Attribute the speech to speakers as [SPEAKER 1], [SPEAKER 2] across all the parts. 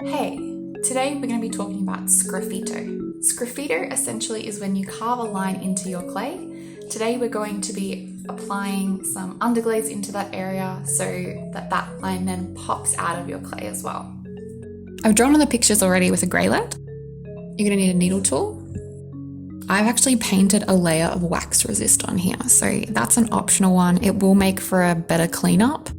[SPEAKER 1] Hey, today we're going to be talking about Sgraffito. Sgraffito essentially is when you carve a line into your clay. Today we're going to be applying some underglaze into that area so that that line then pops out of your clay as well. I've drawn on the pictures already with a grey lead. You're going to need a needle tool. I've actually painted a layer of wax resist on here, so that's an optional one. It will make for a better cleanup.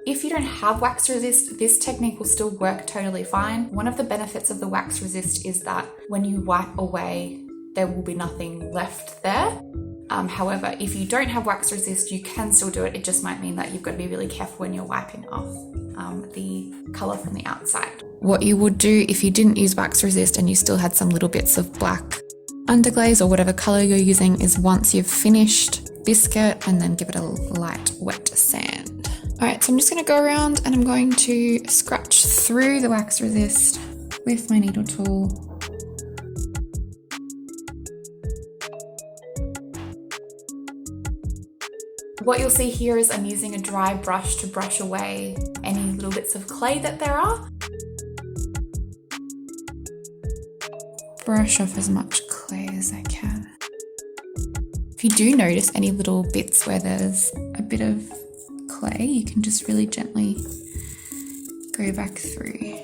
[SPEAKER 1] If you don't have wax resist, this technique will still work totally fine. One of the benefits of the wax resist is that when you wipe away, there will be nothing left there. However, if you don't have wax resist, you can still do it. It just might mean that you've got to be really careful when you're wiping off the colour from the outside. What you would do if you didn't use wax resist and you still had some little bits of black underglaze or whatever colour you're using is once you've finished, biscuit and then give it a light wet sand. All right, so I'm just going to go around and I'm going to scratch through the wax resist with my needle tool. What you'll see here is I'm using a dry brush to brush away any little bits of clay that there are. Brush off as much clay as I can. If you do notice any little bits where there's a bit of clay, you can just really gently go back through.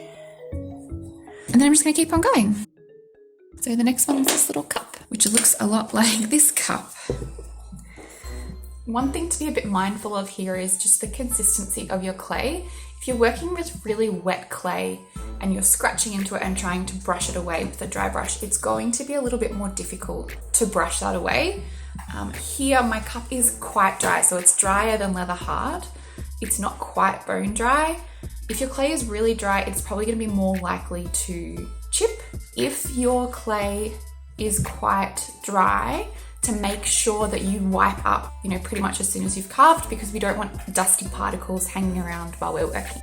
[SPEAKER 1] And then I'm just going to keep on going. So the next one is this little cup, which looks a lot like this cup. One thing to be a bit mindful of here is just the consistency of your clay. If you're working with really wet clay and you're scratching into it and trying to brush it away with a dry brush, it's going to be a little bit more difficult to brush that away. Here my cup is quite dry, so it's drier than leather hard. It's not quite bone dry. If your clay is really dry, it's probably going to be more likely to chip. If your clay is quite dry, to make sure that you wipe up, pretty much as soon as you've carved, because we don't want dusty particles hanging around while we're working.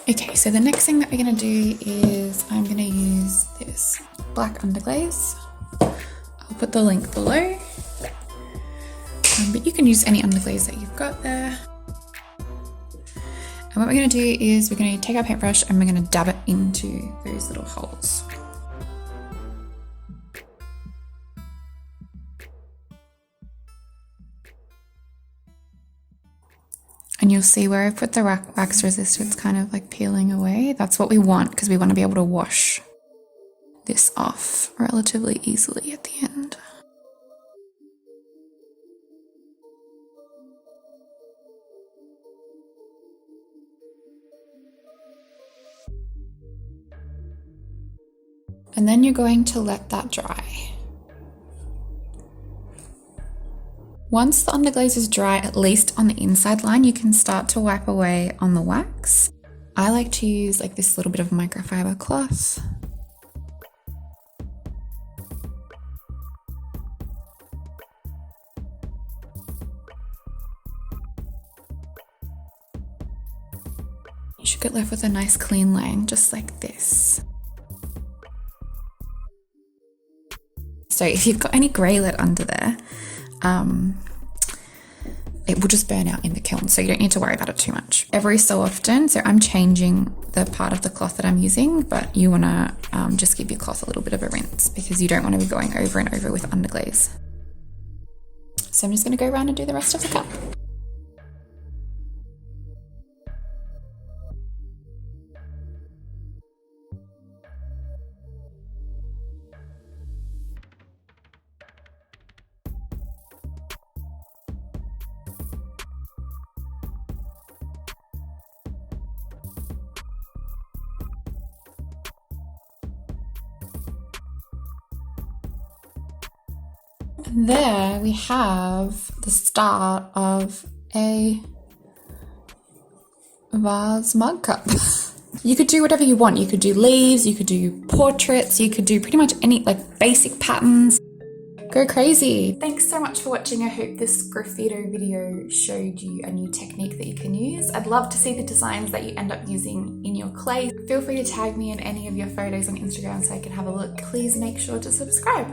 [SPEAKER 1] Okay, so the next thing that we're going to do is I'm going to use this black underglaze. I'll put the link below, but you can use any underglaze that you've got there. And what we're going to do is we're going to take our paintbrush and we're going to dab it into those little holes. And you'll see where I've put the wax resist, it's kind of like peeling away. That's what we want because we want to be able to wash this off relatively easily at the end. And then you're going to let that dry. Once the underglaze is dry, at least on the inside line, you can start to wipe away on the wax. I like to use like this little bit of microfiber cloth. You should get left with a nice clean line, just like this. So if you've got any grey lead under there, it will just burn out in the kiln, so you don't need to worry about it too much. Every so often, so I'm changing the part of the cloth that I'm using, but you want to just give your cloth a little bit of a rinse because you don't want to be going over and over with underglaze. So I'm just going to go around and do the rest of the cup. And there we have the start of a vase mug cup. You could do whatever you want. You could do leaves, you could do portraits, you could do pretty much any like basic patterns. Go crazy. Thanks so much for watching. I hope this Sgraffito video showed you a new technique that you can use. I'd love to see the designs that you end up using in your clay. Feel free to tag me in any of your photos on Instagram so I can have a look. Please make sure to subscribe.